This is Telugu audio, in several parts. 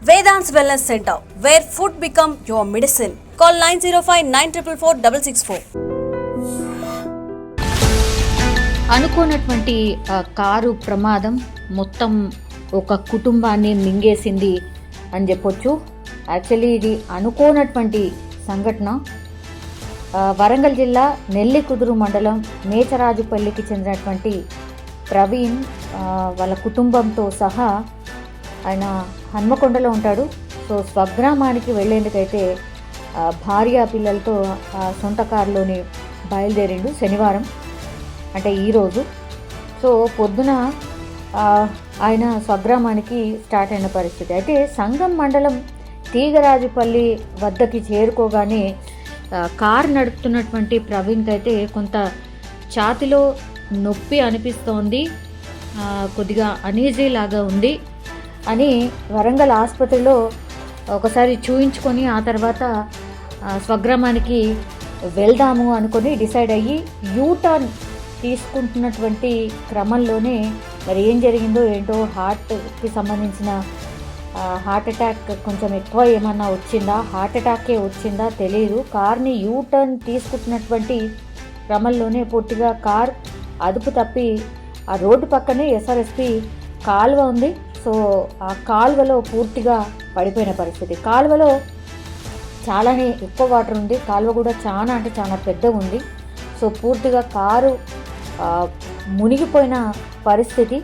Vedant's Wellness Center, where food become your medicine. Call 905-944-664. అనుకోనటువంటి car ప్రమాదం మొత్తం ఒక కుటుంబాన్ని మింగేసింది అని చెప్పొచ్చు. యాక్చువల్లీ ఇది అనుకోనటువంటి సంఘటన. వరంగల్ జిల్లా నెల్లికుదురు మండలం మేచరాజుపల్లికి చెందినటువంటి ప్రవీణ్ వాళ్ళ కుటుంబంతో సహా ఆయన హన్మకొండలో ఉంటాడు. సో స్వగ్రామానికి వెళ్ళేందుకైతే భార్య పిల్లలతో సొంత కారులోని బయలుదేరిండు శనివారం, అంటే ఈరోజు. సో పొద్దున ఆయన స్వగ్రామానికి స్టార్ట్ అయిన పరిస్థితి. అయితే సంగం మండలం తీగరాజుపల్లి వద్దకి చేరుకోగానే కారు నడుపుతున్నటువంటి ప్రవీణ్కి అయితే కొంత ఛాతిలో నొప్పి అనిపిస్తోంది, కొద్దిగా అనీజీ లాగా ఉంది అని వరంగల్ ఆసుపత్రిలో ఒకసారి చూయించుకొని ఆ తర్వాత స్వగ్రామానికి వెళ్దాము అనుకొని డిసైడ్ అయ్యి యూటర్న్ తీసుకుంటున్నటువంటి క్రమంలోనే మరి ఏం జరిగిందో ఏంటో, హార్ట్కి సంబంధించిన హార్ట్ అటాక్ కొంచెం ఎక్కువ ఏమన్నా వచ్చిందా, హార్ట్ అటాకే వచ్చిందా తెలియదు. కార్ని యూటర్న్ తీసుకుంటున్నటువంటి క్రమంలోనే పూర్తిగా కార్ అదుపు తప్పి ఆ రోడ్డు పక్కనే ఎస్ఆర్ఎస్పి కాలువ ఉంది. సో ఆ కాలువలో పూర్తిగా పడిపోయిన పరిస్థితి. కాలువలో చాలానే ఎక్కువ వాటర్ ఉంది, కాలువ కూడా చాలా అంటే చాలా పెద్దగా ఉంది. సో పూర్తిగా కారు మునిగిపోయిన పరిస్థితి.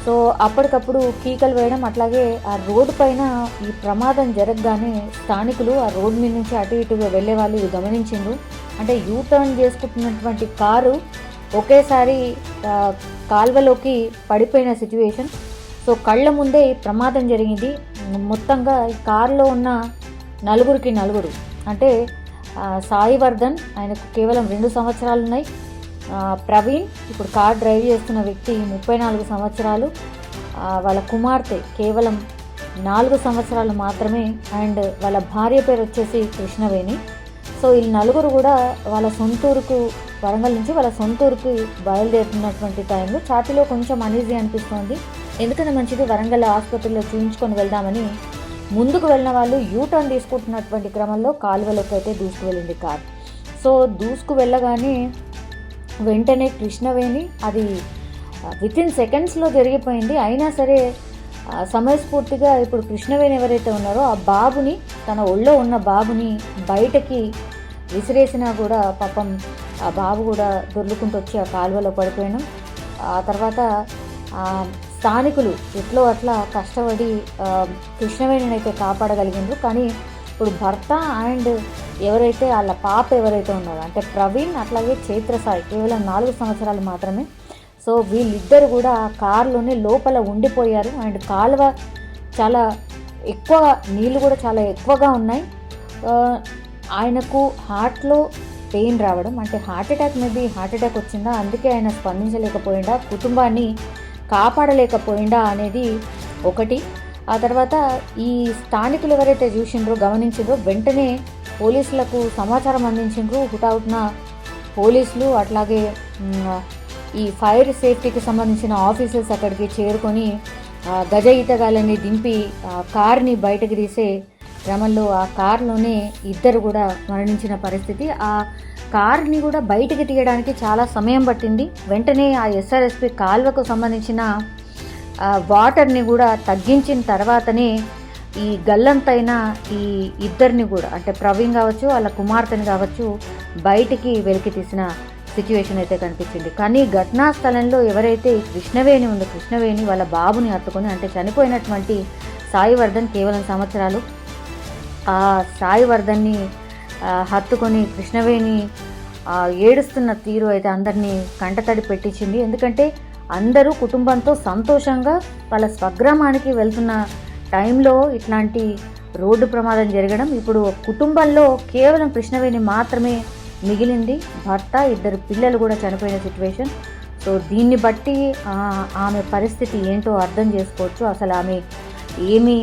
సో అప్పటికప్పుడు కీకలు వేయడం, అట్లాగే ఆ రోడ్డు పైన ఈ ప్రమాదం జరగగానే స్థానికులు ఆ రోడ్డు మీద నుంచి అటు ఇటుగా వెళ్ళే వాళ్ళు ఇది గమనించిండ్రు. అంటే యూటర్న్ చేసుకుంటున్నటువంటి కారు ఒకేసారి కాల్వలోకి పడిపోయిన సిచ్యువేషన్. సో కళ్ళ ముందే ప్రమాదం జరిగింది. మొత్తంగా ఈ కారులో ఉన్న నలుగురు అంటే సాయివర్ధన్, ఆయనకు కేవలం 2 సంవత్సరాలు ఉన్నాయి. ప్రవీణ్ ఇప్పుడు కార్ డ్రైవ్ చేస్తున్న వ్యక్తి 34 సంవత్సరాలు, వాళ్ళ కుమార్తె కేవలం 4 సంవత్సరాలు మాత్రమే, అండ్ వాళ్ళ భార్య పేరు వచ్చేసి కృష్ణవేణి. సో వీళ్ళు నలుగురు కూడా వాళ్ళ సొంతూరుకు, వరంగల్ నుంచి వాళ్ళ సొంతూరుకు బయలుదేరుతున్నటువంటి టైంలో ఛాతీలో కొంచెం అనీజీ అనిపిస్తోంది. ఎందుకంటే మంచిది వరంగల్ ఆసుపత్రిలో చూయించుకొని వెళ్దామని ముందుకు వెళ్ళిన వాళ్ళు యూటర్న్ తీసుకుంటున్నటువంటి క్రమంలో కాలువలోకి అయితే దూసుకు వెళ్ళింది కార్. సో దూసుకు వెళ్ళగానే వెంటనే కృష్ణవేణి, అది వితిన్ సెకండ్స్లో జరిగిపోయింది. అయినా సరే సమయస్ఫూర్తిగా ఇప్పుడు కృష్ణవేణి ఎవరైతే ఉన్నారో ఆ బాబుని, తన ఒళ్ళో ఉన్న బాబుని బయటకి విసిరేసినా కూడా పాపం ఆ బాబు కూడా దొర్లుకుంటూ వచ్చి ఆ కాలువలో పడిపోయాను. ఆ తర్వాత స్థానికులు ఎట్లో అట్లా కష్టపడి కృష్ణవేణిని అయితే కాపాడగలిగిండ్రు. కానీ ఇప్పుడు భర్త అండ్ ఎవరైతే వాళ్ళ పాప ఎవరైతే ఉన్నారో అంటే ప్రవీణ్ అట్లాగే చైత్రసాయి కేవలం 4 సంవత్సరాలు మాత్రమే. సో వీళ్ళిద్దరు కూడా కారులోనే లోపల ఉండిపోయారు. అండ్ కాలువ చాలా ఎక్కువ, నీళ్ళు కూడా చాలా ఎక్కువగా ఉన్నాయి. ఆయనకు హార్ట్లో పెయిన్ రావడం, అంటే హార్ట్ అటాక్ వచ్చిందా, అందుకే ఆయన స్పందించలేకపోయిందా, కుటుంబాన్ని కాపాడలేకపోయిందా అనేది ఒకటి. ఆ తర్వాత ఈ స్థానికులు ఎవరైతే చూసిండ్రో, గమనించిండ్రో వెంటనే పోలీసులకు సమాచారం అందించిండ్రు. హుటాహుటిన పోలీసులు అట్లాగే ఈ ఫైర్ సేఫ్టీకి సంబంధించిన ఆఫీసర్స్ అక్కడికి చేరుకొని గజ ఈతగాళ్ళని దింపి కార్ని బయటకు తీసే క్రమంలో ఆ కారులోనే ఇద్దరు కూడా మరణించిన పరిస్థితి. ఆ కార్ని కూడా బయటికి తీయడానికి చాలా సమయం పట్టింది. వెంటనే ఆ ఎస్ఆర్ఎస్పి కాల్వకు సంబంధించిన వాటర్ని కూడా తగ్గించిన తర్వాతనే ఈ గల్లంతైన ఈ ఇద్దరిని కూడా, అంటే ప్రవీణ్ కావచ్చు వాళ్ళ కుమార్తెని కావచ్చు, బయటికి వెలికి తీసిన సిచ్యువేషన్ అయితే కనిపించింది. కానీ ఘటనా స్థలంలో ఎవరైతే కృష్ణవేణి ఉందో, కృష్ణవేణి వాళ్ళ బాబుని హత్తుకొని, అంటే చనిపోయినటువంటి సాయివర్ధన్ కేవలం సంవత్సరాలు, ఆ సాయివర్ధన్ని హత్తుకొని కృష్ణవేణి ఏడుస్తున్న తీరు అయితే అందరినీ కంటతడి పెట్టించింది. ఎందుకంటే అందరూ కుటుంబంతో సంతోషంగా వాళ్ళ స్వగ్రామానికి వెళ్తున్న టైంలో ఇట్లాంటి రోడ్డు ప్రమాదం జరగడం, ఇప్పుడు కుటుంబంలో కేవలం కృష్ణవేణి మాత్రమే మిగిలింది, భర్త, 2 పిల్లలు కూడా చనిపోయిన సిచ్యువేషన్. సో దీన్ని బట్టి ఆమె పరిస్థితి ఏంటో అర్థం చేసుకోవచ్చు. అసలు ఆమె ఏమీ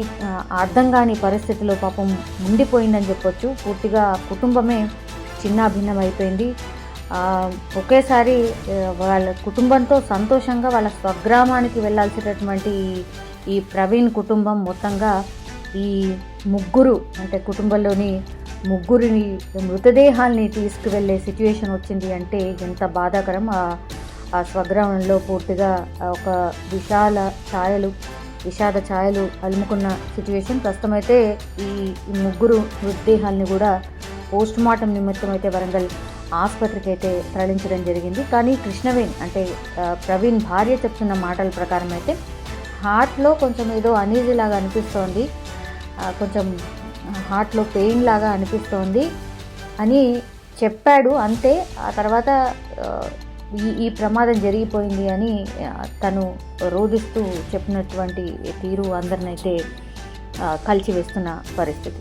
అర్థం కాని పరిస్థితిలో పాపం ఉండిపోయిందని చెప్పొచ్చు. పూర్తిగా కుటుంబమే చిన్నాభిన్నం అయిపోయింది. ఒకేసారి వాళ్ళ కుటుంబంతో సంతోషంగా వాళ్ళ స్వగ్రామానికి వెళ్ళాల్సినటువంటి ఈ ప్రవీణ్ కుటుంబం మొత్తంగా ఈ ముగ్గురు అంటే కుటుంబంలోని ముగ్గురిని మృతదేహాల్ని తీసుకువెళ్ళే సిచ్యువేషన్ వచ్చింది అంటే ఎంత బాధాకరం. ఆ స్వగ్రామంలో పూర్తిగా ఒక విషాద ఛాయలు అలుముకున్న సిచ్యువేషన్. ప్రస్తుతం అయితే ఈ ముగ్గురు మృతదేహాల్ని కూడా పోస్ట్ మార్టం నిమిత్తం అయితే వరంగల్ ఆసుపత్రికి అయితే తరలించడం జరిగింది. కానీ కృష్ణవేణి అంటే ప్రవీణ్ భార్య చెప్తున్న మాటల ప్రకారం అయితే హార్ట్లో కొంచెం ఏదో అనీజీ లాగా అనిపిస్తోంది, కొంచెం హార్ట్లో పెయిన్ లాగా అనిపిస్తోంది అని చెప్పాడు. అంతే, ఆ తర్వాత ఈ ప్రమాదం జరిగిపోయింది అని తను రోధిస్తూ చెప్పినటువంటి తీరు అందరినైతే కలిచివేస్తున్న పరిస్థితి.